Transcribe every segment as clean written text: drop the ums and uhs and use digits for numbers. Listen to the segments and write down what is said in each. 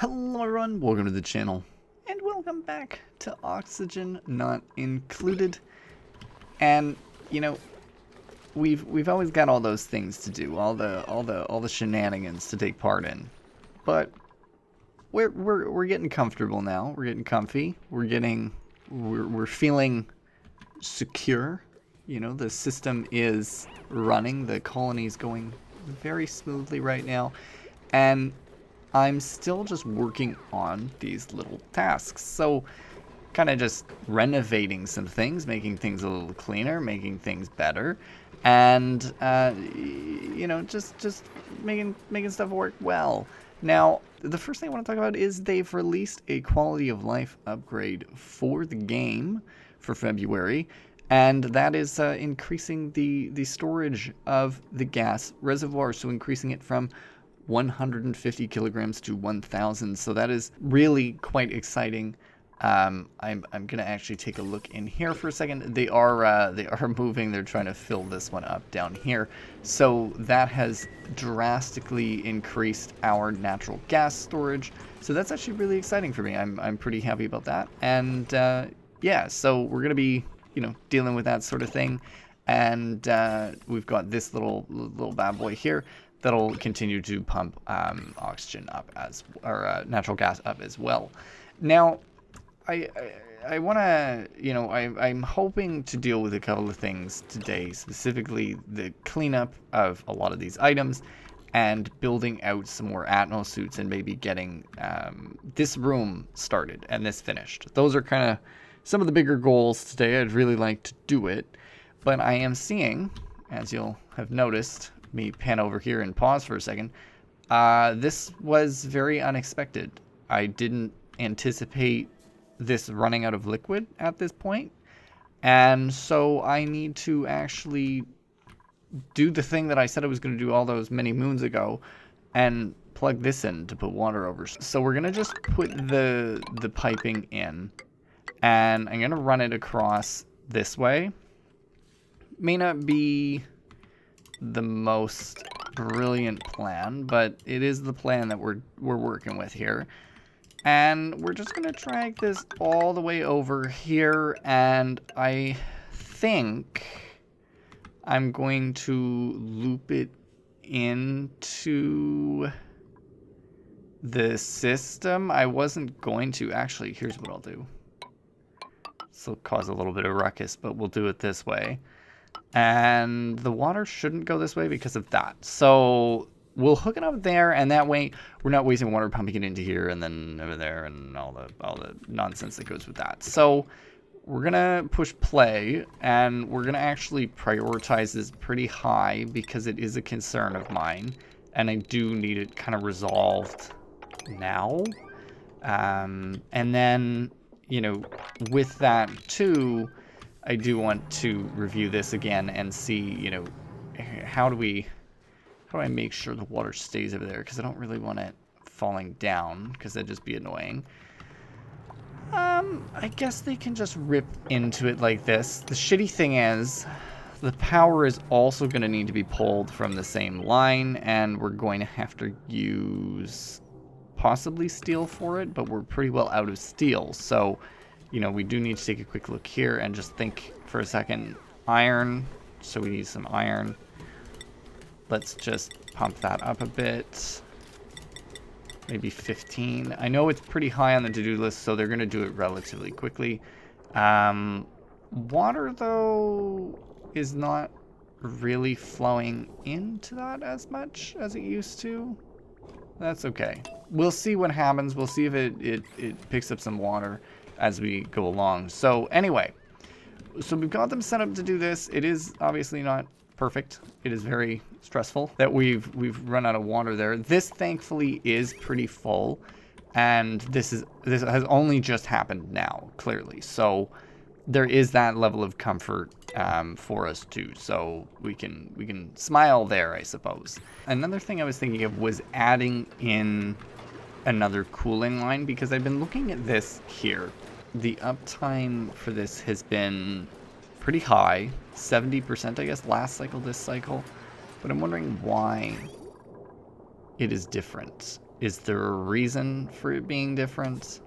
Hello everyone, welcome to the channel, and welcome back to Oxygen Not Included. And you know, we've always got all those things to do, all the shenanigans to take part in. But we're getting comfortable now. We're getting comfy. We're feeling secure. You know, the system is running. The colony's going very smoothly right now, and I'm still just working on these little tasks. So kind of just renovating some things, making things a little cleaner, making things better, and you know, just making stuff work well. Now, the first thing I want to talk about is they've released a quality of life upgrade for the game for February, and that is increasing the storage of the gas reservoir, so increasing it from 150 kilograms to 1,000. So that is really quite exciting. I'm gonna actually take a look in here for a second. They are moving. They're trying to fill this one up down here. So that has drastically increased our natural gas storage. So that's actually really exciting for me. I'm pretty happy about that. And yeah, so we're gonna be, you know, dealing with that sort of thing. And we've got this little bad boy here that'll continue to pump oxygen up or natural gas up as well. Now, I want to, you know, I'm hoping to deal with a couple of things today, specifically the cleanup of a lot of these items and building out some more atmosuits and maybe getting this room started and this finished. Those are kind of some of the bigger goals today. I'd really like to do it, but I am seeing, as you'll have noticed, me pan over here and pause for a second. This was very unexpected. I didn't anticipate this running out of liquid at this point, and so I need to actually do the thing that I said I was going to do all those many moons ago and plug this in to put water over. So we're going to just put the piping in, and I'm going to run it across this way. May not be the most brilliant plan, but it is the plan that we're working with here. And we're just gonna drag this all the way over here, and I think I'm going to loop it into the system. I wasn't going to. Actually, here's what I'll do. This will cause a little bit of ruckus, but we'll do it this way. And the water shouldn't go this way because of that. So we'll hook it up there, and that way we're not wasting water pumping it into here and then over there and all the nonsense that goes with that. So we're gonna push play, and we're gonna actually prioritize this pretty high because it is a concern of mine, and I do need it kind of resolved now. And then, you know, with that too, I do want to review this again and see, you know, how do I make sure the water stays over there, because I don't really want it falling down, because that'd just be annoying. I guess they can just rip into it like this. The shitty thing is, the power is also going to need to be pulled from the same line, and we're going to have to use possibly steel for it, but we're pretty well out of steel, so you know, we do need to take a quick look here and just think for a second. Iron, so we need some iron. Let's just pump that up a bit. Maybe 15. I know it's pretty high on the to-do list, so they're going to do it relatively quickly. Water, though, is not really flowing into that as much as it used to. That's okay. We'll see what happens. We'll see if it picks up some water as we go along. So anyway, so we've got them set up to do this. It is obviously not perfect. It is very stressful that we've run out of water there. This thankfully is pretty full, and this has only just happened now, clearly. So there is that level of comfort for us too. So we can smile there, I suppose. Another thing I was thinking of was adding in another cooling line, because I've been looking at this here. The uptime for this has been pretty high, 70% I guess last cycle, this cycle, but I'm wondering why it is different. Is there a reason for it being different?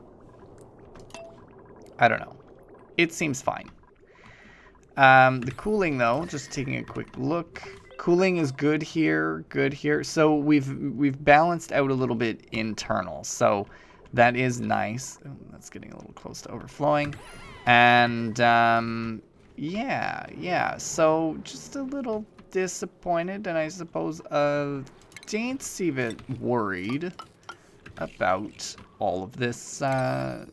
I don't know. It seems fine. The cooling, though, just taking a quick look. Cooling is good here, good here. So we've balanced out a little bit internal. So that is nice. Oh, that's getting a little close to overflowing. And yeah. So just a little disappointed, and I suppose teensy bit worried about all of this. Let's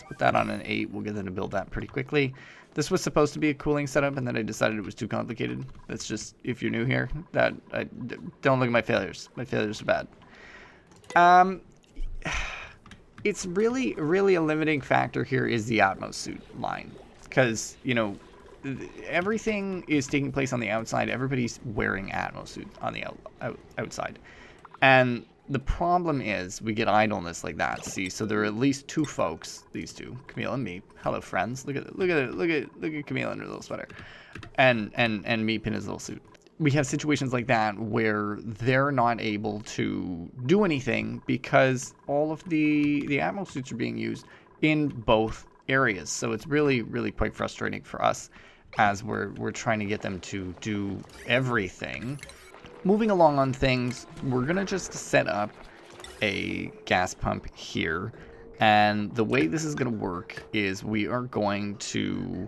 put that on an 8. We'll get them to build that pretty quickly. This was supposed to be a cooling setup, and then I decided it was too complicated. That's just, if you're new here, don't look at my failures. My failures are bad. It's really a limiting factor here is the Atmosuit line, because, you know, everything is taking place on the outside. Everybody's wearing Atmosuit on the outside, and the problem is we get idleness like that. See, so there are at least 2 folks, these 2, Camille and me. Hello, friends. Look at Camille in her little sweater, and Meep in his little suit. We have situations like that where they're not able to do anything because all of the Atmosuits are being used in both areas. So it's really quite frustrating for us as we're trying to get them to do everything. Moving along on things, we're going to just set up a gas pump here. And the way this is going to work is we are going to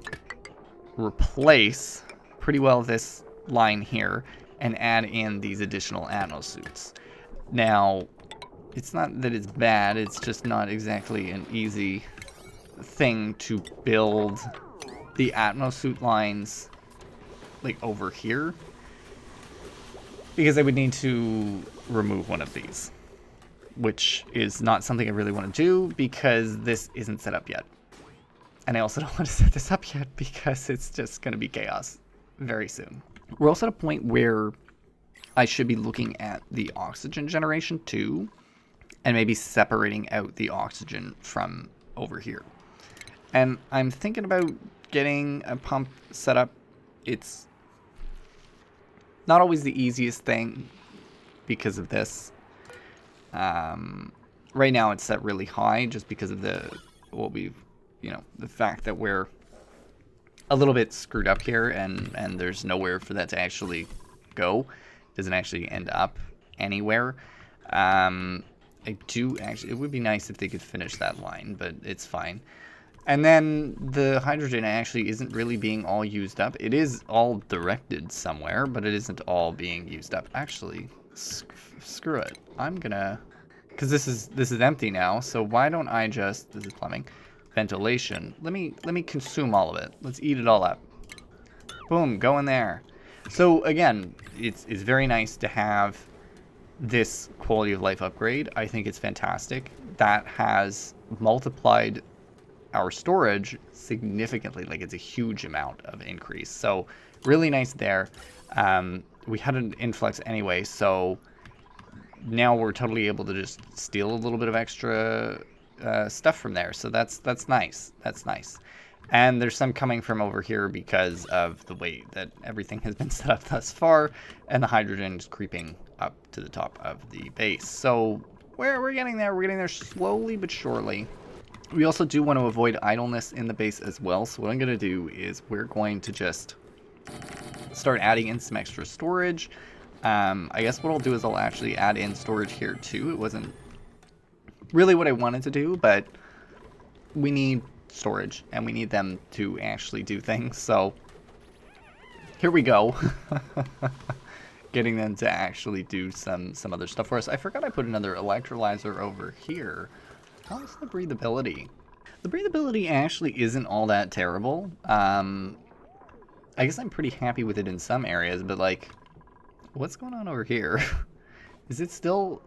replace pretty well this line here and add in these additional Atmosuits. Now, it's not that it's bad, it's just not exactly an easy thing to build the Atmosuit lines like over here, because I would need to remove one of these, which is not something I really want to do because this isn't set up yet. And I also don't want to set this up yet because it's just going to be chaos very soon. We're also at a point where I should be looking at the oxygen generation too, and maybe separating out the oxygen from over here. And I'm thinking about getting a pump set up. It's not always the easiest thing because of this. Right now it's set really high just because of the fact that we're a little bit screwed up here, and there's nowhere for that to actually go. It doesn't actually end up anywhere. It would be nice if they could finish that line, but it's fine. And then the hydrogen actually isn't really being all used up. It is all directed somewhere, but it isn't all being used up. Actually, screw it. I'm gonna, because this is empty now. So why don't I just, this is plumbing, ventilation. Let me consume all of it. Let's eat it all up. Boom, go in there. So again, it's very nice to have this quality of life upgrade. I think it's fantastic. That has multiplied our storage significantly. Like, it's a huge amount of increase. So really nice there. We had an influx anyway, so now we're totally able to just steal a little bit of extra stuff from there. So that's nice. That's nice. And there's some coming from over here because of the way that everything has been set up thus far, and the hydrogen is creeping up to the top of the base. So we're getting there. We're getting there slowly but surely. We also do want to avoid idleness in the base as well. So what I'm going to do is we're going to just start adding in some extra storage. I guess what I'll do is I'll actually add in storage here too. It wasn't really what I wanted to do, but we need storage and we need them to actually do things. So here we go. Getting them to actually do some other stuff for us. I forgot I put another electrolyzer over here. How's the breathability? The breathability actually isn't all that terrible. I guess I'm pretty happy with it in some areas, but like, what's going on over here? Is it still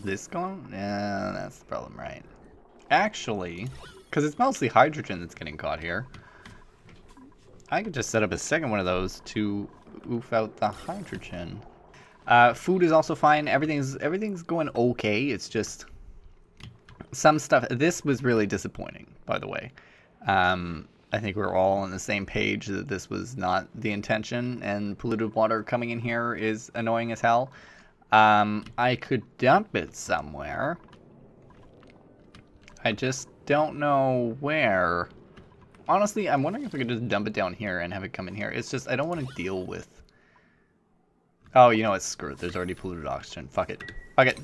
this gone? Yeah, that's the problem, right? Actually, because it's mostly hydrogen that's getting caught here, I could just set up a second one of those to oof out the hydrogen. Food is also fine. Everything's going okay. It's just some stuff. This was really disappointing, by the way. I think we're all on the same page that this was not the intention, and polluted water coming in here is annoying as hell. I could dump it somewhere. I just don't know where. Honestly, I'm wondering if I could just dump it down here and have it come in here. It's just, I don't want to deal with... Oh, you know what? Screw it. There's already polluted oxygen. Fuck it. Fuck it.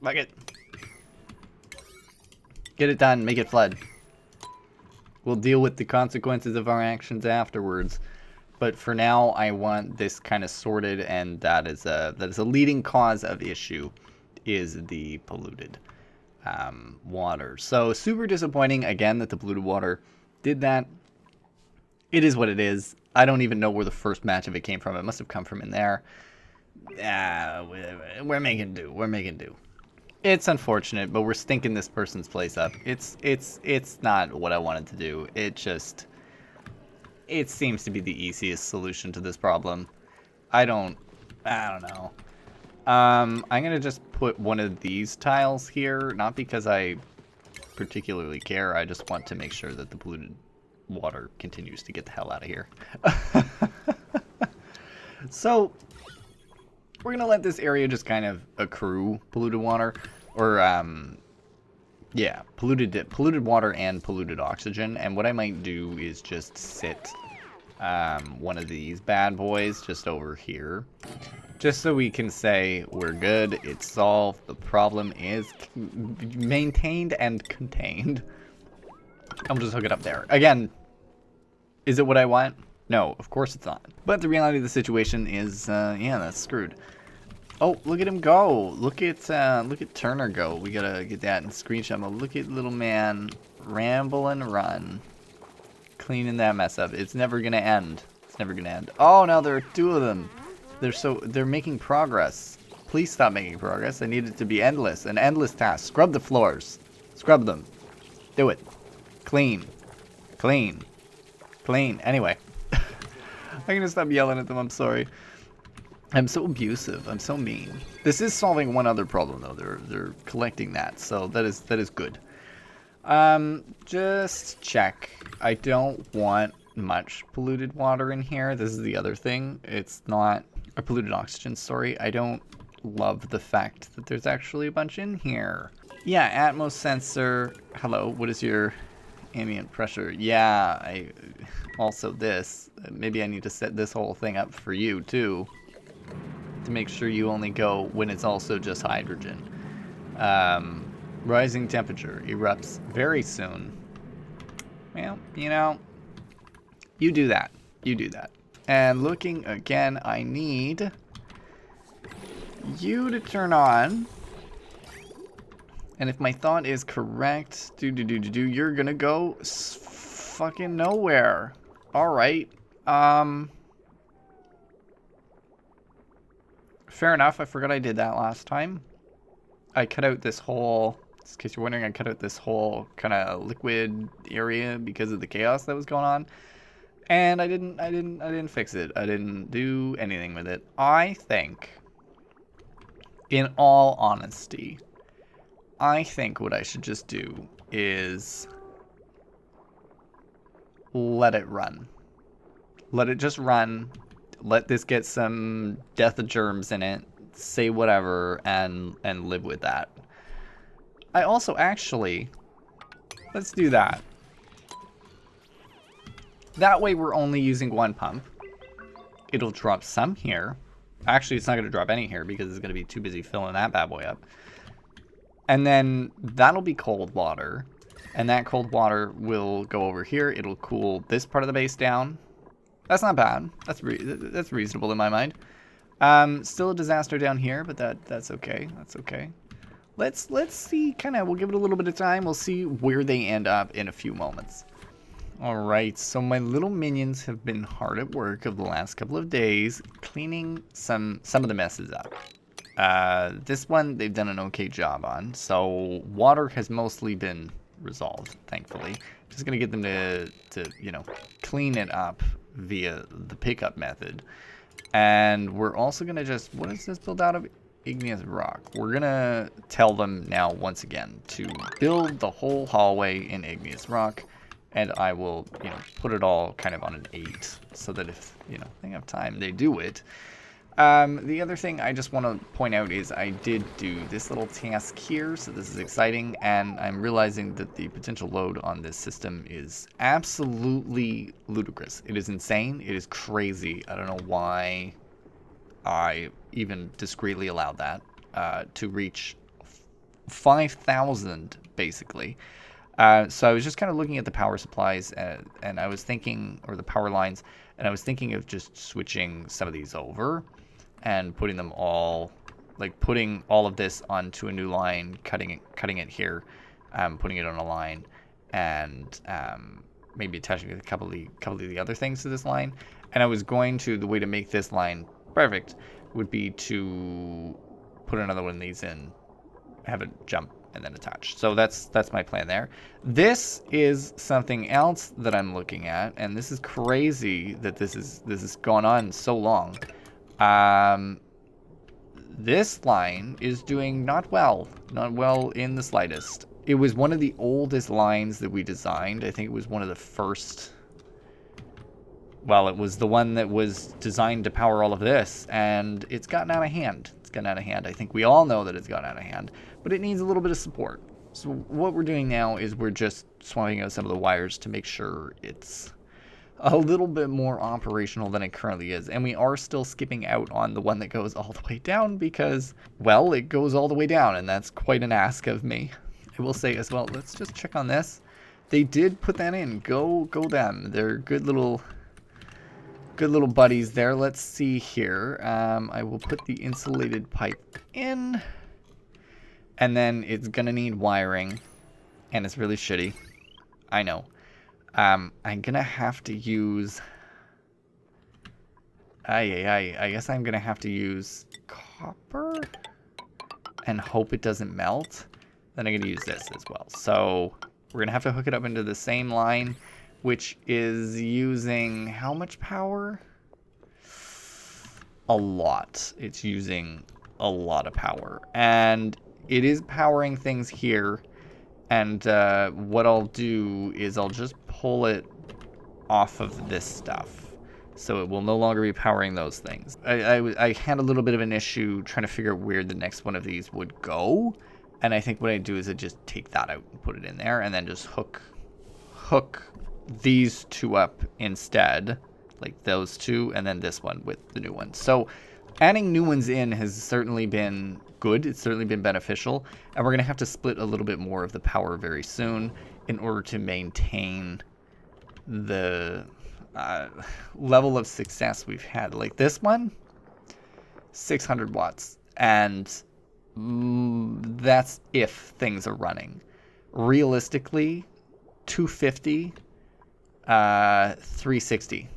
Fuck it. Get it done. Make it flood. We'll deal with the consequences of our actions afterwards. But for now, I want this kind of sorted, and that is a leading cause of issue, is the polluted water. So super disappointing again that the polluted water did that. It is what it is. I don't even know where the first match of it came from. It must have come from in there. We're making do. We're making do. It's unfortunate, but we're stinking this person's place up. It's not what I wanted to do. It seems to be the easiest solution to this problem. I don't know. I'm gonna just put one of these tiles here, not because I particularly care. I just want to make sure that the polluted water continues to get the hell out of here. So we're gonna let this area just kind of accrue polluted water, or yeah, polluted water and polluted oxygen. And what I might do is just sit one of these bad boys just over here, just so we can say we're good, it's solved, the problem is maintained and contained. I'll just hook it up there. Again, is it what I want? No, of course it's not. But the reality of the situation is, yeah, that's screwed. Oh, look at him go. Look at Turner go. We gotta get that in screenshot mode. Look at little man ramble and run. Cleaning that mess up. It's never gonna end. It's never gonna end. Oh, now there are two of them. They're making progress. Please stop making progress. I need it to be endless. An endless task. Scrub the floors. Scrub them. Do it. Clean. Clean. Clean. Anyway. I'm gonna stop yelling at them. I'm sorry. I'm so abusive. I'm so mean. This is solving one other problem though. They're collecting that, so that is good. Just check. I don't want much polluted water in here. This is the other thing. It's not a polluted oxygen. Sorry. I don't love the fact that there's actually a bunch in here. Yeah, Atmos sensor. Hello. What is your ambient pressure? Yeah. Also this. Maybe I need to set this whole thing up for you too, to make sure you only go when it's also just hydrogen. Rising temperature erupts very soon. Well, you know, you do that. You do that. And looking again, I need you to turn on. And if my thought is correct, you're gonna go fucking nowhere. All right. Fair enough. I forgot I did that last time. I cut out this whole, in case you're wondering, I cut out this whole kind of liquid area because of the chaos that was going on. And I didn't fix it. I didn't do anything with it. I think, in all honesty, I think what I should just do is let it run. Let it just run. Let this get some death of germs in it. Say whatever and live with that. I also actually, let's do that. That way we're only using one pump. It'll drop some here. Actually, it's not going to drop any here because it's going to be too busy filling that bad boy up. And then that'll be cold water. And that cold water will go over here. It'll cool this part of the base down. That's not bad. That's reasonable in my mind. Still a disaster down here, but that's okay. That's okay. Let's see, we'll give it a little bit of time. We'll see where they end up in a few moments. Alright, so my little minions have been hard at work over the last couple of days, cleaning some of the messes up. This one they've done an okay job on, so water has mostly been resolved, thankfully. Just gonna get them to clean it up via the pickup method. And we're also gonna just, what is this built out of? Igneous rock. We're gonna tell them now once again to build the whole hallway in igneous rock, and I will, put it all kind of on an 8 so that if, they have time, they do it. The other thing I just want to point out is I did do this little task here, so this is exciting, and I'm realizing that the potential load on this system is absolutely ludicrous. It is insane. It is crazy. I don't know why I even discreetly allowed that to reach 5,000, basically. So I was just kind of looking at the power supplies, and I was thinking, or the power lines, and I was thinking of just switching some of these over and putting them all, like putting all of this onto a new line, cutting it here, putting it on a line, and maybe attaching a couple of the other things to this line. And I was going to, the way to make this line perfect would be to put another one of these in, have it jump, and then attach. So that's my plan there. This is something else that I'm looking at, and this is crazy that this has gone on so long. This line is doing not well in the slightest. It was one of the oldest lines that we designed. I think it was one of the first. Well, it was the one that was designed to power all of this, and it's gotten out of hand. I think we all know that it's gotten out of hand, but it needs a little bit of support. So what we're doing now is we're just swapping out some of the wires to make sure it's a little bit more operational than it currently is. And we are still skipping out on the one that goes all the way down because, well, it goes all the way down, and that's quite an ask of me. I will say as well, let's just check on this. They did put that in. Go them. They're good little buddies there. Let's see here. I will put the insulated pipe in, and then it's gonna need wiring, and it's really shitty. I know. I'm gonna have to use. I guess I'm gonna have to use copper and hope it doesn't melt. Then I'm gonna use this as well. So we're gonna have to hook it up into the same line, which is using how much power? A lot. It's using a lot of power, and it is powering things here. And what I'll do is I'll just pull it off of this stuff, so it will no longer be powering those things. I had a little bit of an issue trying to figure out where the next one of these would go, and I think what I do is I just take that out and put it in there, and then just hook these two up instead, like those two, and then this one with the new one. So adding new ones in has certainly been good. It's certainly been beneficial, and we're going to have to split a little bit more of the power very soon in order to maintain the level of success we've had. Like this one, 600 watts, and that's if things are running. Realistically, 250, 360.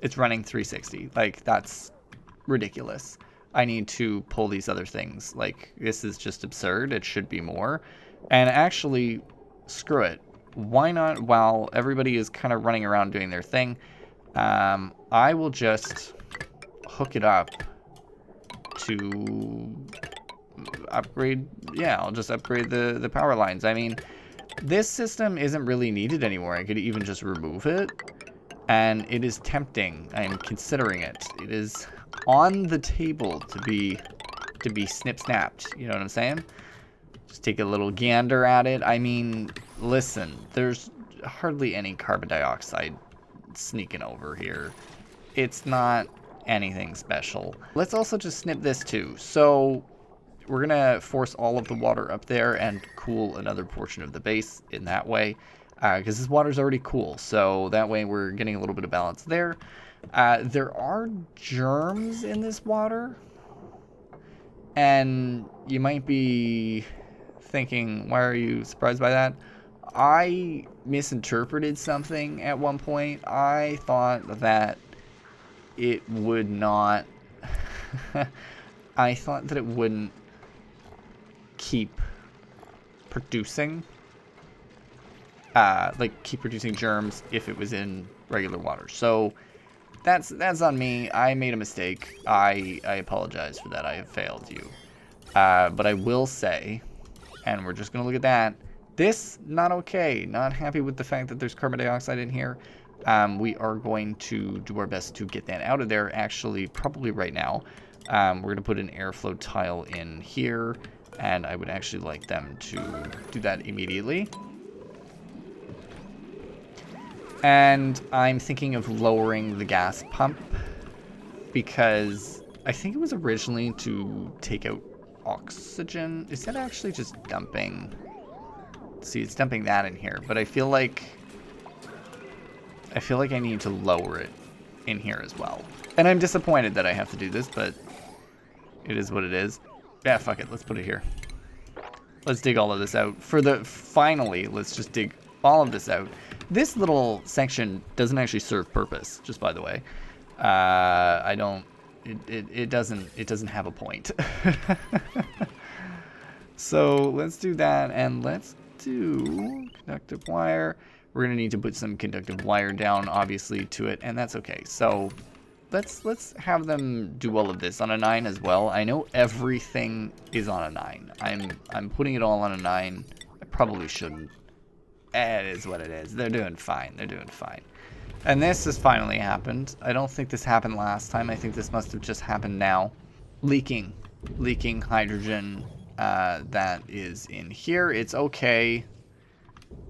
It's running 360. Like, that's ridiculous. I need to pull these other things. Like, this is just absurd. It should be more. And actually, screw it. Why not, while everybody is kind of running around doing their thing, I will just hook it up to upgrade. Yeah, I'll just upgrade the power lines. I mean, this system isn't really needed anymore. I could even just remove it. And it is tempting. I am considering it. It is on the table to be snip-snapped. You know what I'm saying? Just take a little gander at it. I mean, listen, there's hardly any carbon dioxide sneaking over here. It's not anything special. Let's also just snip this too. So we're gonna force all of the water up there and cool another portion of the base in that way. Because this water's already cool, so that way we're getting a little bit of balance there. There are germs in this water, and you might be thinking, why are you surprised by that? I misinterpreted something at one point. I thought that it would not... I thought that it wouldn't keep producing. Keep producing germs if it was in regular water. So that's on me. I made a mistake. I apologize for that. I have failed you. But I will say, and we're just gonna look at that. This, not okay. Not happy with the fact that there's carbon dioxide in here. we are going to do our best to get that out of there. Actually, probably right now. We're going to put an airflow tile in here, and I would actually like them to do that immediately. And I'm thinking of lowering the gas pump because I think it was originally to take out oxygen. Is that actually just dumping? See, it's dumping that in here, but I feel like I need to lower it in here as well. And I'm disappointed that I have to do this, but it is what it is. Yeah, fuck it. Let's put it here. Let's dig all of this out. Finally, let's just dig all of this out. This little section doesn't actually serve purpose, just by the way. It doesn't have a point. So let's do that, and let's do conductive wire. We're gonna need to put some conductive wire down, obviously, to it, and that's okay. So let's have them do all of this on a 9 as well. I know everything is on a 9. I'm putting it all on a 9. I probably shouldn't. It is what it is. They're doing fine. They're doing fine. And this has finally happened. I don't think this happened last time. I think this must have just happened now. Leaking hydrogen that is in here. It's okay.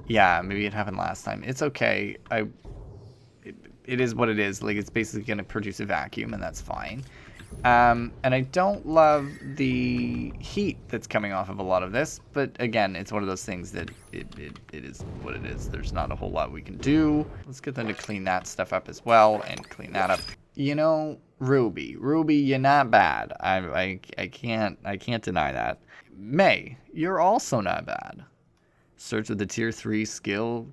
Yeah, maybe it happened last time. It's okay. It is what it is. Like, it's basically going to produce a vacuum, and that's fine. And I don't love the heat that's coming off of a lot of this, but again, it's one of those things that it is what it is. There's not a whole lot we can do. Let's get them to clean that stuff up as well, and clean that up. You know, Ruby, you're not bad. I can't deny that. May, you're also not bad. Search with the tier 3 skill,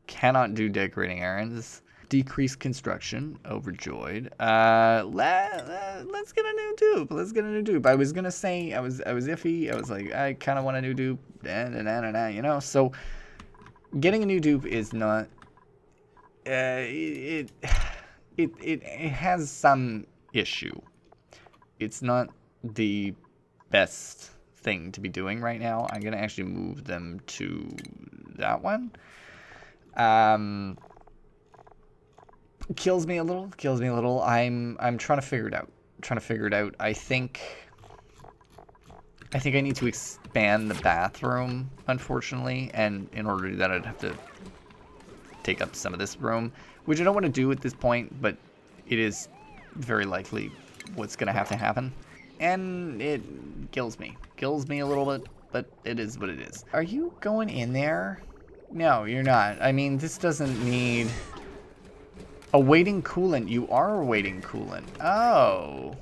cannot do decorating errands. Decreased construction, overjoyed. Let's get a new dupe. Let's get a new dupe. I was gonna say I was iffy. I was like, I kind of want a new dupe, you know. So getting a new dupe is not. It has some issue. It's not the best thing to be doing right now. I'm gonna actually move them to that one. Kills me a little. I'm trying to figure it out. I think I need to expand the bathroom, unfortunately, and in order to do that, I'd have to take up some of this room, which I don't want to do at this point, but it is very likely what's going to have to happen. And it kills me a little bit, but it is what it is. Are you going in there? No, you're not. I mean, this doesn't need... Awaiting coolant. You are awaiting coolant. Oh.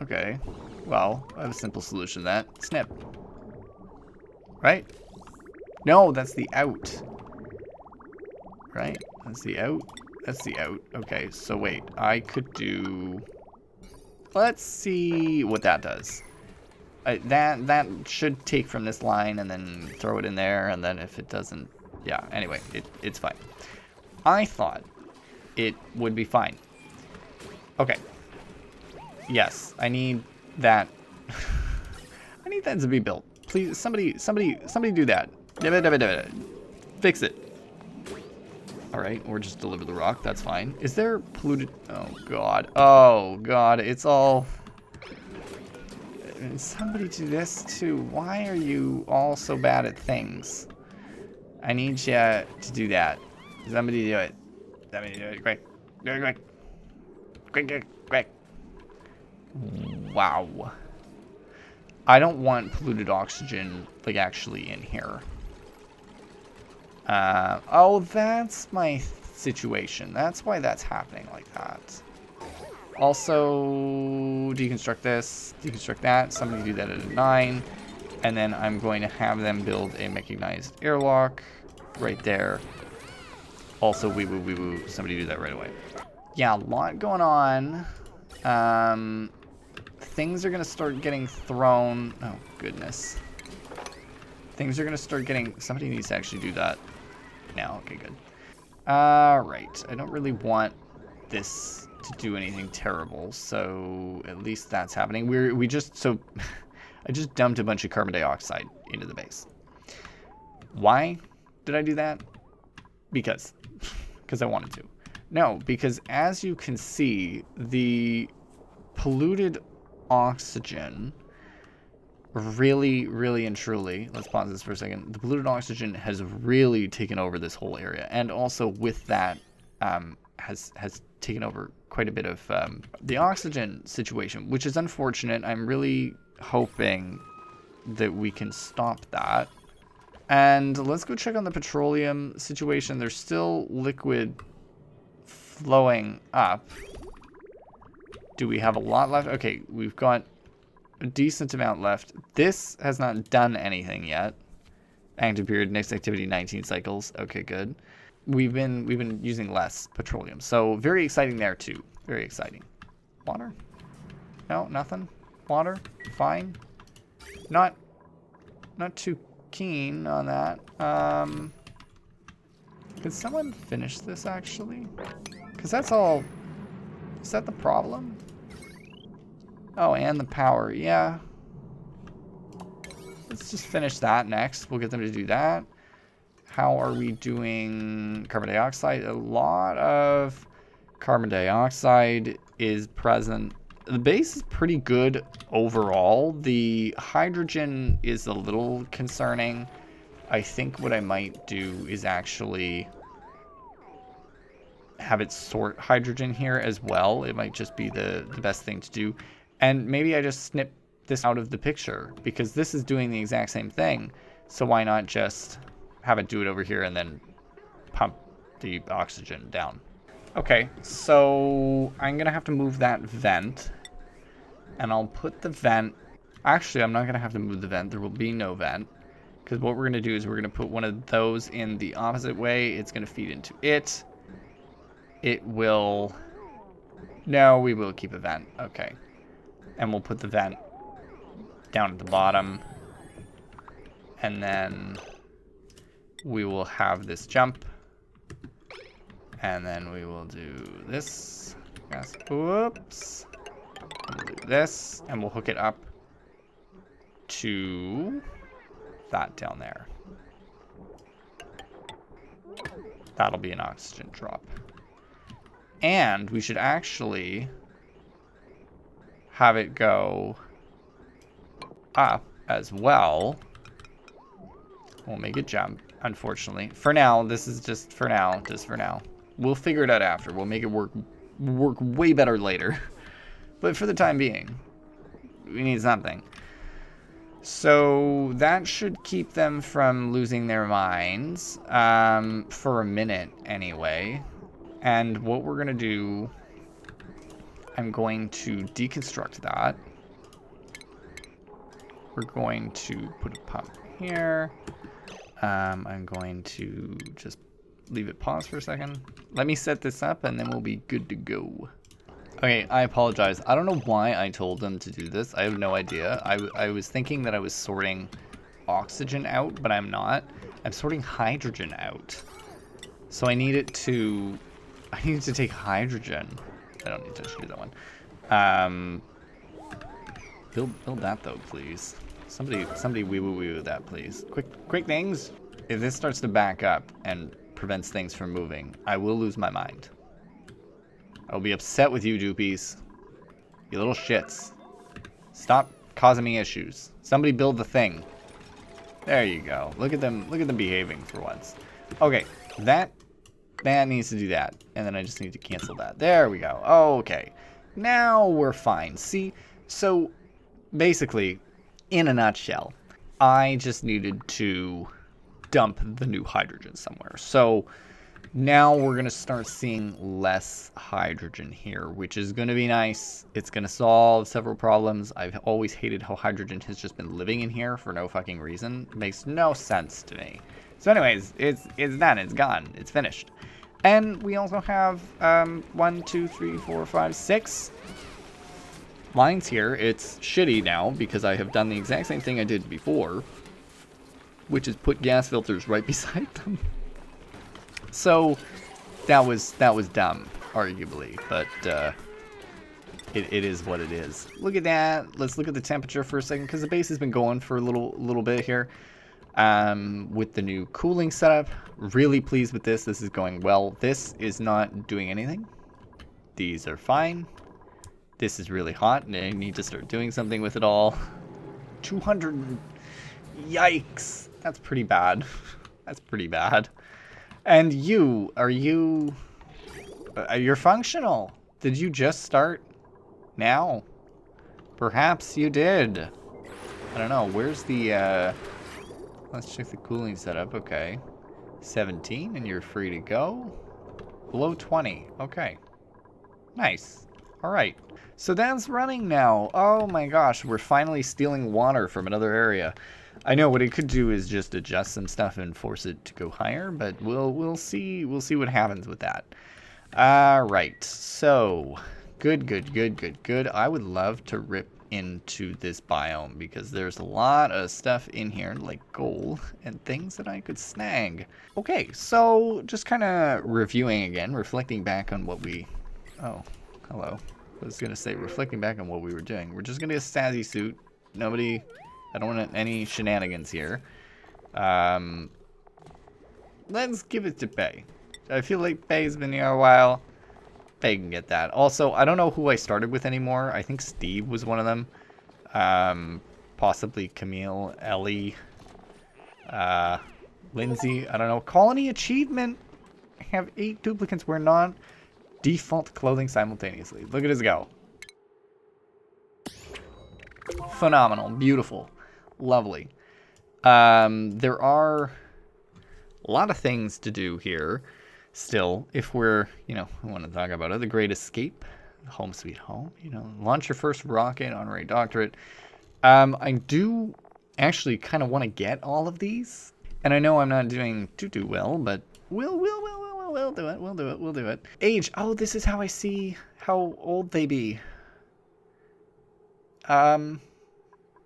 Okay. Well, I have a simple solution to that. Snip. Right? No, that's the out. Right? That's the out. That's the out. Okay, so wait. I could do... Let's see what that does. That should take from this line and then throw it in there, and then if it doesn't... Yeah, anyway, it's fine. I thought it would be fine. Okay. Yes, I need that. I need that to be built. Please, somebody do that. Fix it. All right, or just deliver the rock. That's fine. Is there polluted? Oh god. Oh god. It's all. Somebody do this too. Why are you all so bad at things? I need you to do that. Somebody do it. Somebody do it. Quick. Do it quick. Quick. Wow. I don't want polluted oxygen, like, actually in here. Oh, that's my situation. That's why that's happening like that. Also, deconstruct this, deconstruct that. Somebody do that at a 9. And then I'm going to have them build a mechanized airlock right there. Also, wee woo. Somebody do that right away. Yeah, a lot going on. Things are going to start getting thrown. Oh, goodness. Things are going to start getting... Somebody needs to actually do that now. Okay, good. Alright. I don't really want this to do anything terrible, so at least that's happening. I just dumped a bunch of carbon dioxide into the base. Why did I do that? Because because I wanted to. No, because as you can see, the polluted oxygen really and truly, let's pause this for a second, the polluted oxygen has really taken over this whole area, and also with that has taken over quite a bit of the oxygen situation, which is unfortunate. I'm really hoping that we can stop that. And let's go check on the petroleum situation. There's still liquid flowing up. Do we have a lot left? Okay, we've got a decent amount left. This has not done anything yet. Active period, next activity 19 cycles. Okay, good. We've been using less petroleum, so very exciting there too. Very exciting. Water? No, nothing. Water? Fine. Not too keen on that. Could someone finish this actually? Because that's all. Is that the problem? Oh, and the power, yeah. Let's just finish that next. We'll get them to do that. How are we doing carbon dioxide? A lot of carbon dioxide is present. The base is pretty good overall. The hydrogen is a little concerning. I think what I might do is actually have it sort hydrogen here as well. It might just be the best thing to do. And maybe I just snip this out of the picture because this is doing the exact same thing. So why not just have it do it over here and then pump the oxygen down? Okay, so I'm going to have to move that vent. And I'll put the vent... Actually, I'm not going to have to move the vent. There will be no vent. Because what we're going to do is we're going to put one of those in the opposite way. It's going to feed into it. It will... No, we will keep a vent. Okay. And we'll put the vent down at the bottom. And then we will have this jump. And then we will do this. Yes. Whoops. We'll do this. And we'll hook it up to that down there. That'll be an oxygen drop. And we should actually have it go up as well. We'll make it jump, unfortunately. For now, this is just for now. Just for now. We'll figure it out after. We'll make it work way better later. But for the time being, we need something. So that should keep them from losing their minds for a minute anyway. And what we're going to do, I'm going to deconstruct that. We're going to put a pump here. I'm going to just leave it pause for a second. Let me set this up and then we'll be good to go. Okay, I apologize. I don't know why I told them to do this. I have no idea. I was thinking that I was sorting oxygen out, but I'm not. I'm sorting hydrogen out. So I need to take hydrogen. I don't need to do that one. Build that though, please. Somebody wee-woo that, please. Quick things. If this starts to back up and prevents things from moving, I will lose my mind. I'll be upset with you, Dupes. You little shits. Stop causing me issues. Somebody build the thing. There you go. Look at them behaving for once. Okay, that needs to do that. And then I just need to cancel that. There we go. Okay. Now we're fine. See? So, basically, in a nutshell, I just needed to dump the new hydrogen somewhere. So, now we're going to start seeing less hydrogen here, which is going to be nice. It's going to solve several problems. I've always hated how hydrogen has just been living in here for no fucking reason. It makes no sense to me. So anyways, it's done. It's gone. It's finished. And we also have 1, 2, 3, 4, 5, 6 lines here. It's shitty now because I have done the exact same thing I did before, which is put gas filters right beside them. So that was dumb, arguably, but it is what it is. Look at that. Let's look at the temperature for a second because the base has been going for a little bit here. with the new cooling setup. Really pleased with this. This is going well. This is not doing anything. These are fine. This is really hot, and I need to start doing something with it all. 200. Yikes. That's pretty bad. That's pretty bad. And you, you're functional. Did you just start now? Perhaps you did. I don't know. Where's the, let's check the cooling setup. Okay. 17, and you're free to go. Below 20. Okay. Nice. All right. So that's running now. Oh my gosh, we're finally stealing water from another area. I know what it could do is just adjust some stuff and force it to go higher, but we'll see what happens with that. All right. So, good. I would love to rip into this biome because there's a lot of stuff in here like gold and things that I could snag. Okay, so just kind of reviewing again, reflecting back on what we... Oh, hello. I was going to say, reflecting back on what we were doing. We're just going to get a Stazzy suit. Nobody... I don't want any shenanigans here. Let's give it to Bay. I feel like Bay's been here a while. Bay can get that. Also, I don't know who I started with anymore. I think Steve was one of them. Possibly Camille, Ellie, Lindsay. I don't know. Colony achievement. I have 8 duplicants wear non-default clothing simultaneously. Look at us go. Phenomenal. Beautiful. Lovely. There are a lot of things to do here still. If we're, we want to talk about it. The Great Escape. Home Sweet Home. Launch your first rocket, honorary doctorate. I do actually kind of want to get all of these. And I know I'm not doing too well, but we'll do it. We'll do it. Age. Oh, this is how I see how old they be.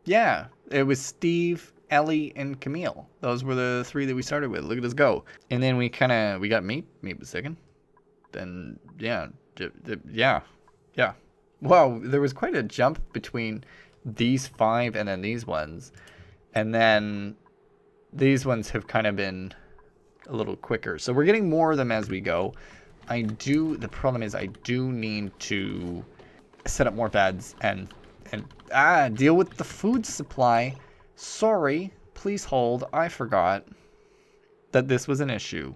Yeah, it was Steve, Ellie, and Camille. Those were the 3 that we started with. Look at us go. And then we got Meep. Meep was second. Then, yeah. Wow, there was quite a jump between these 5 and then these ones. And then these ones have kind of been a little quicker. So we're getting more of them as we go. The problem is I do need to set up more beds and deal with the food supply. Sorry, please hold. I forgot that this was an issue.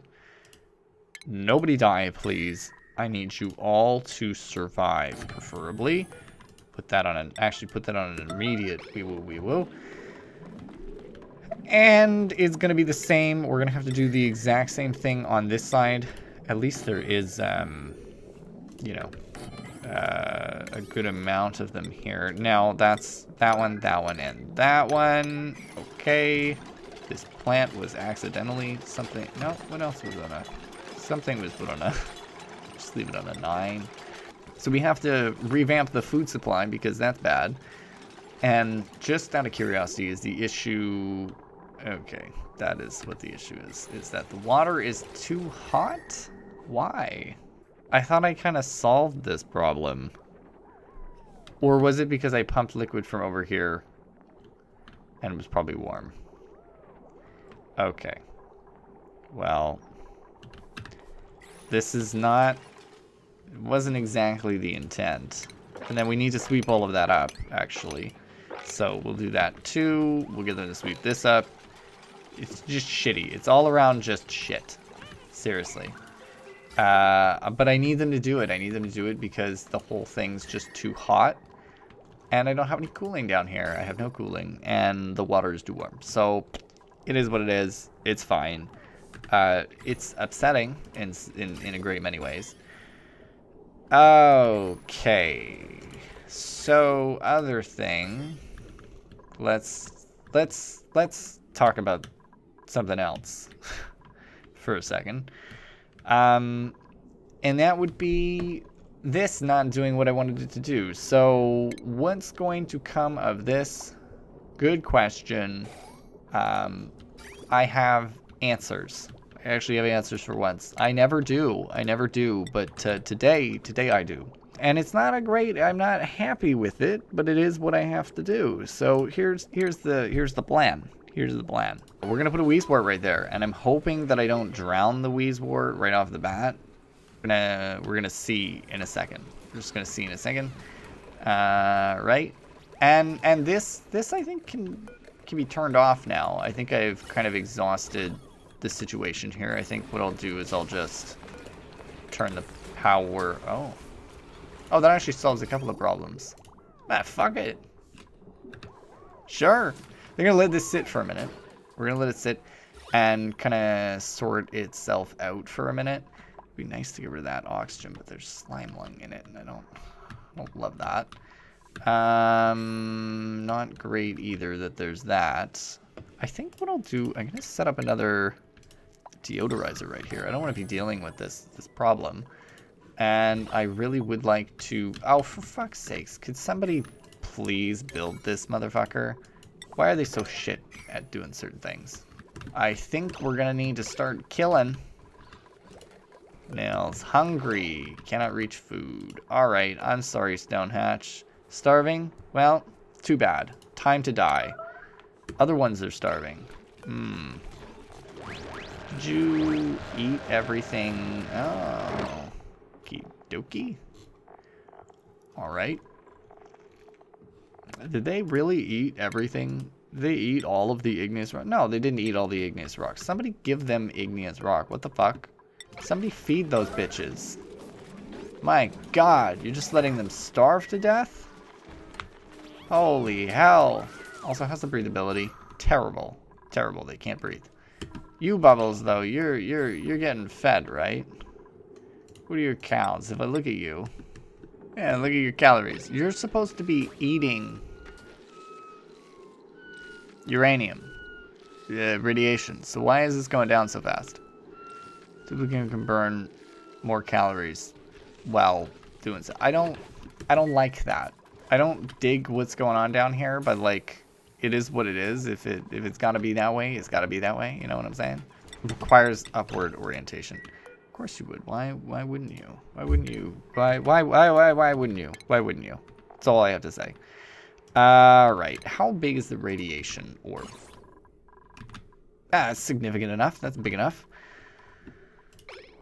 Nobody die, please. I need you all to survive, preferably. Put that on an immediate. We will. And it's gonna be the same. We're gonna have to do the exact same thing on this side. At least there is, a good amount of them here. Now that's that one, and that one. Okay. This plant was accidentally something. No, what else was on a? Something was put on a. Just leave it on a 9. So we have to revamp the food supply because that's bad. And just out of curiosity, is the issue? Okay, that is what the issue is. Is that the water is too hot? Why? I thought I kind of solved this problem. Or was it because I pumped liquid from over here and it was probably warm? Okay. Well, this is not... It wasn't exactly the intent. And then we need to sweep all of that up, actually. So we'll do that too. We'll get them to sweep this up. It's just shitty. It's all around just shit. Seriously. But I need them to do it. I need them to do it because the whole thing's just too hot. And I don't have any cooling down here. I have no cooling. And the water is too warm. So it is what it is. It's fine. It's upsetting in a great many ways. Okay. So other thing. Let's talk about something else for a second. And that would be this not doing what I wanted it to do. So what's going to come of this? Good question. I have answers. I actually have answers for once. I never do, but today I do. And it's not I'm not happy with it, but it is what I have to do. So here's the plan. Here's the plan. We're gonna put a Wheezewort right there, and I'm hoping that I don't drown the Wheezewort right off the bat. We're gonna see in a second. We're just gonna see in a second. Right, and this I think can be turned off now. I think I've kind of exhausted the situation here. I think what I'll do is I'll just turn the power. Oh, that actually solves a couple of problems. Ah, fuck it. Sure. They're going to let this sit for a minute. We're going to let it sit and kind of sort itself out for a minute. It'd be nice to get rid of that oxygen, but there's slime lung in it, and I don't love that. Not great either that there's that. I think what I'll do, I'm going to set up another deodorizer right here. I don't want to be dealing with this problem. And I really would like to... Oh, for fuck's sakes. Could somebody please build this motherfucker? Why are they so shit at doing certain things? I think we're gonna need to start killing. Nails. Hungry. Cannot reach food. Alright, I'm sorry, Stonehatch. Starving? Well, too bad. Time to die. Other ones are starving. Did you eat everything? Oh. Okie dokie. Alright. Did they really eat everything? Did they eat all of the igneous rock? No, they didn't eat all the igneous rocks. Somebody give them igneous rock. What the fuck? Somebody feed those bitches. My god, you're just letting them starve to death? Holy hell. Also, how's the breathability? Terrible. Terrible, they can't breathe. You, Bubbles, though, you're getting fed, right? What are your cows? If I look at you... Yeah, look at your calories. You're supposed to be eating uranium. Radiation. So why is this going down so fast? Duplicant can burn more calories while doing so. I don't like that. I don't dig what's going on down here, but like, it is what it is. If it's gotta be that way, it's gotta be that way. You know what I'm saying? It requires upward orientation. Of course you would. Why wouldn't you? Why wouldn't you? Why wouldn't you? Why wouldn't you? That's all I have to say. Right. How big is the radiation orb? It's significant enough. That's big enough.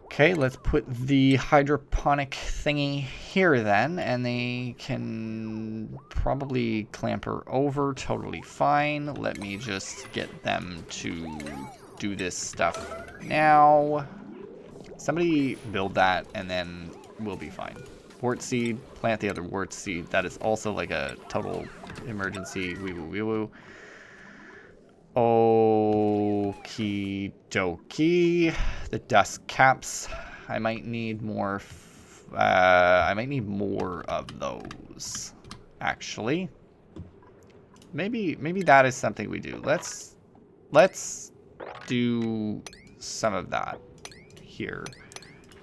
Okay, let's put the hydroponic thingy here then, and they can probably clamp her over. Totally fine. Let me just get them to do this stuff now. Somebody build that, and then we'll be fine. Wart seed, plant the other wart seed. That is also like a total emergency. Wee woo wee woo. Okie dokie. The dust caps. I might need more. I might need more of those. Actually, maybe that is something we do. Let's do some of that here.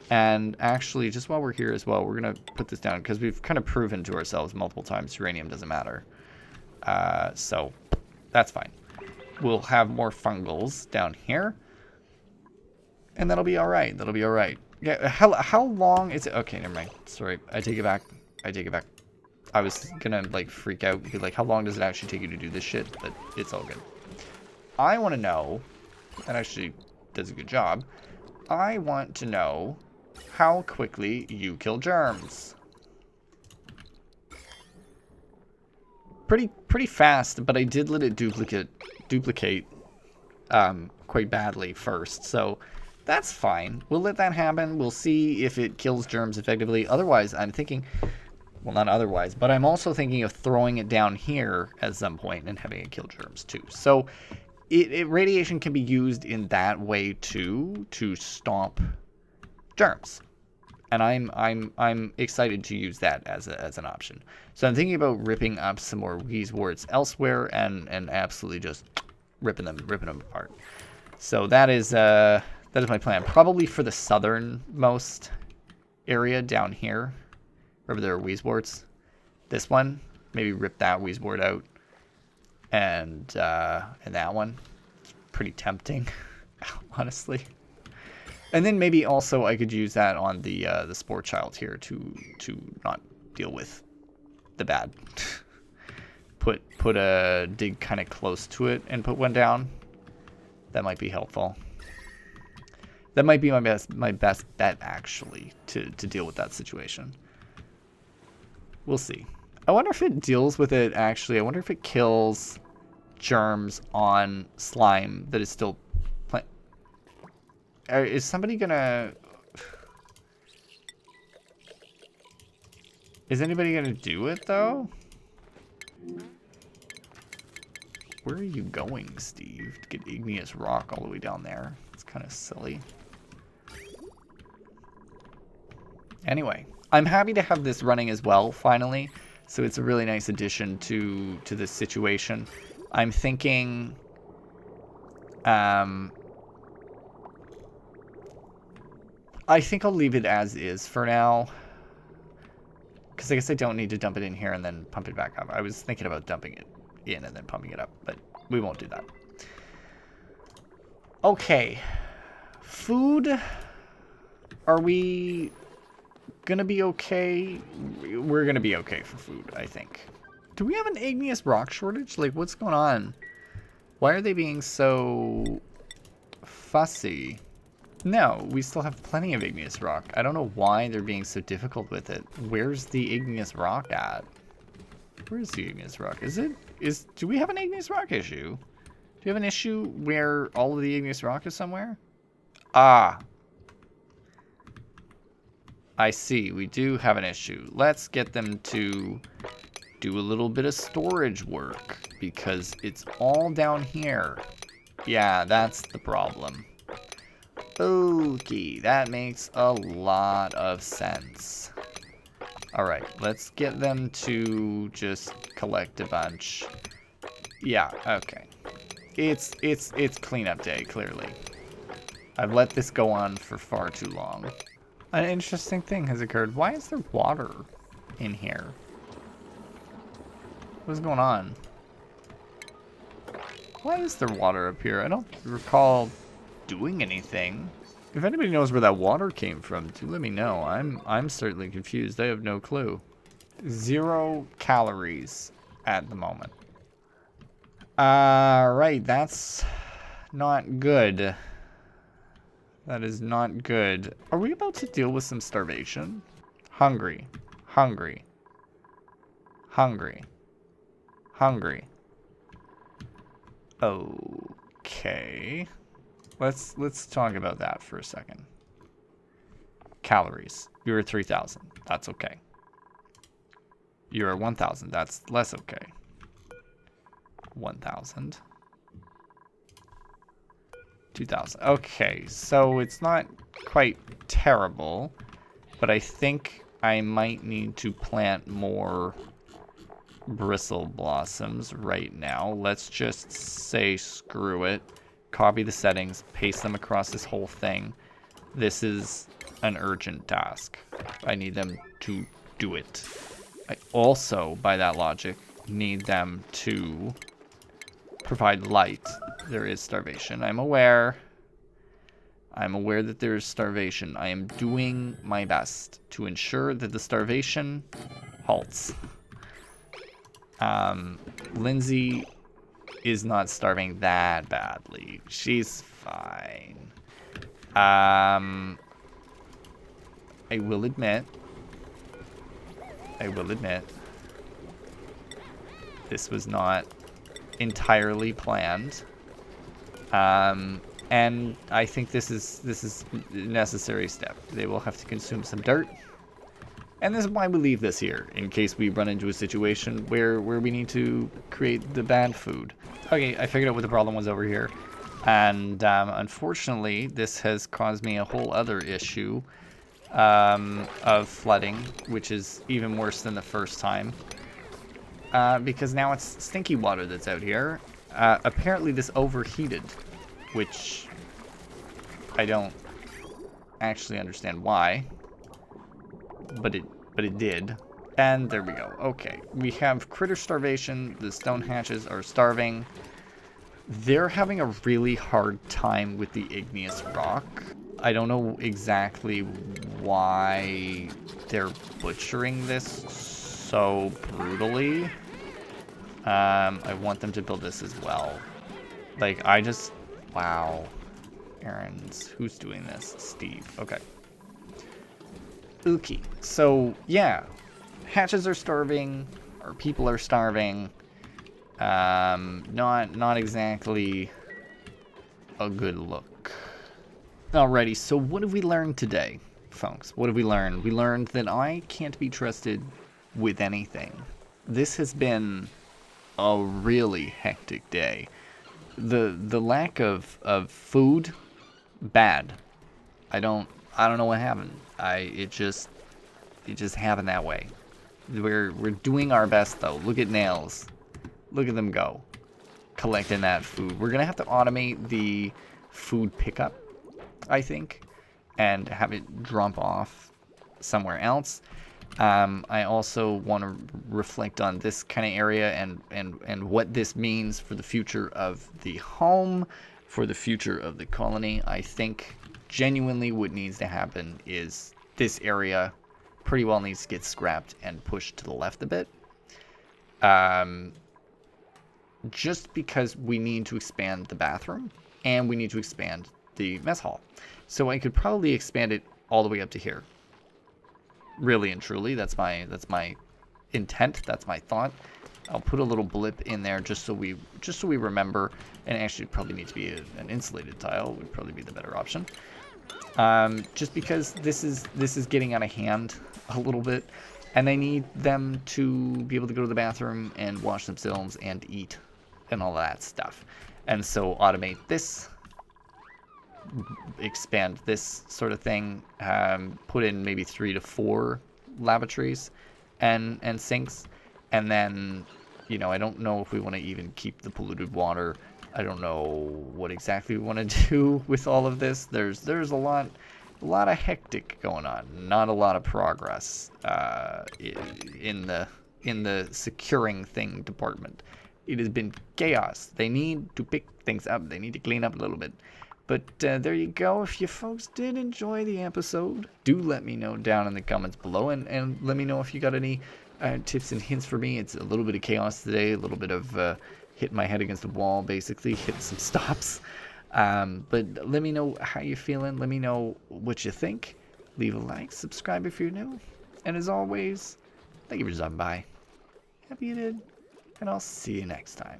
And actually, just while we're here as well, we're going to put this down because we've kind of proven to ourselves multiple times uranium doesn't matter. So that's fine. We'll have more fungals down here. And that'll be all right. That'll be all right. Yeah, how long is it? Okay, never mind. Sorry, I take it back. I take it back. I was going to, like, freak out and be like, how long does it actually take you to do this shit? But it's all good. I want to know, that actually does a good job. I want to know how quickly you kill germs. Pretty fast, but I did let it duplicate quite badly first, so that's fine. We'll let that happen. We'll see if it kills germs effectively. Otherwise, I'm thinking, well, not otherwise, but I'm also thinking of throwing it down here at some point and having it kill germs too. So radiation can be used in that way too, to stomp germs. And I'm excited to use that as an option. So I'm thinking about ripping up some more Wheezeworts elsewhere and absolutely just ripping them apart. So that is my plan. Probably for the southernmost area down here, wherever there are Wheezeworts. This one, maybe rip that Wheezewort out, and that one. It's pretty tempting, honestly. And then maybe also I could use that on the Spore Child here to not deal with the bad. put a dig kind of close to it and put one down. That might be helpful. That might be my best bet, actually, to deal with that situation. We'll see. I wonder if it deals with it, actually. I wonder if it kills germs on slime that is still is somebody gonna... Is anybody gonna do it, though? Where are you going, Steve? To get igneous rock all the way down there. It's kind of silly. Anyway, I'm happy to have this running as well, finally. So it's a really nice addition to this situation. I'm thinking... I think I'll leave it as is for now. Because I guess I don't need to dump it in here and then pump it back up. I was thinking about dumping it in and then pumping it up, but we won't do that. Okay. Food. Are we gonna be okay? We're gonna be okay for food, I think. Do we have an igneous rock shortage? Like, what's going on? Why are they being so fussy? No, we still have plenty of igneous rock. I don't know why they're being so difficult with it. Where's the igneous rock at? Where's the igneous rock? Do we have an igneous rock issue? Do you have an issue where all of the igneous rock is somewhere? Ah. I see. We do have an issue. Let's get them to do a little bit of storage work because it's all down here. Yeah, that's the problem. Okay, that makes a lot of sense. Alright, let's get them to just collect a bunch. Yeah, okay. It's cleanup day, clearly. I've let this go on for far too long. An interesting thing has occurred. Why is there water in here? What's going on? Why is there water up here? I don't recall doing anything. If anybody knows where that water came from, do let me know. I'm certainly confused. I have no clue. 0 calories at the moment. Right, that's not good. That is not good. Are we about to deal with some starvation? Hungry. Hungry. Hungry. Hungry. Okay. Let's talk about that for a second. Calories. You're at 3,000. That's okay. You're at 1,000. That's less okay. 1,000. 2,000. Okay, so it's not quite terrible, but I think I might need to plant more bristle blossoms right now. Let's just say screw it. Copy the settings, paste them across this whole thing. This is an urgent task. I need them to do it. I also, by that logic, need them to provide light. There is starvation. I'm aware. I'm aware that there is starvation. I am doing my best to ensure that the starvation halts. Lindsay is not starving that badly. She's fine. I will admit, this was not entirely planned. And I think this is a necessary step. They will have to consume some dirt. And this is why we leave this here, in case we run into a situation where we need to create the bad food. Okay, I figured out what the problem was over here. And unfortunately, this has caused me a whole other issue of flooding, which is even worse than the first time. Because now it's stinky water that's out here. Apparently this overheated, which I don't actually understand why. But it did. And there we go. Okay. We have critter starvation. The stone hatches are starving. They're having a really hard time with the igneous rock. I don't know exactly why they're butchering this so brutally. I want them to build this as well. Like, wow. Errands. Who's doing this? Steve. Okay. Okay. So, yeah. Hatches are starving. Our people are starving. Not exactly a good look. Alrighty, so what have we learned today, folks? What have we learned? We learned that I can't be trusted with anything. This has been a really hectic day. The lack of food, bad. I don't know what happened. It just happened that way. We're doing our best though. Look at Nails. Look at them go. Collecting that food. We're gonna have to automate the food pickup, I think, and have it drop off somewhere else. I also want to reflect on this kind of area and what this means for the future of the home, for the future of the colony. I think genuinely what needs to happen is this area pretty well needs to get scrapped and pushed to the left a bit. Just because we need to expand the bathroom and we need to expand the mess hall. So I could probably expand it all the way up to here. Really and truly, that's my intent, that's my thought. I'll put a little blip in there just so we remember, and actually it probably needs to be an insulated tile would probably be the better option. Just because this is getting out of hand a little bit, and I need them to be able to go to the bathroom and wash themselves and eat and all that stuff. And so automate this, expand this sort of thing, put in maybe 3 to 4 lavatories and sinks, and then, you know, I don't know if we want to even keep the polluted water. I don't know what exactly we want to do with all of this. There's a lot of hectic going on, not a lot of progress in the securing thing department. It has been chaos. They need to pick things up. They need to clean up a little bit. But there you go. If you folks did enjoy the episode, do let me know down in the comments below, and let me know if you got any tips and hints for me. It's a little bit of chaos today, a little bit of hitting my head against the wall, basically, hitting some stops. But let me know how you're feeling. Let me know what you think. Leave a like, subscribe if you're new. And as always, thank you for stopping by. Happy you did, and I'll see you next time.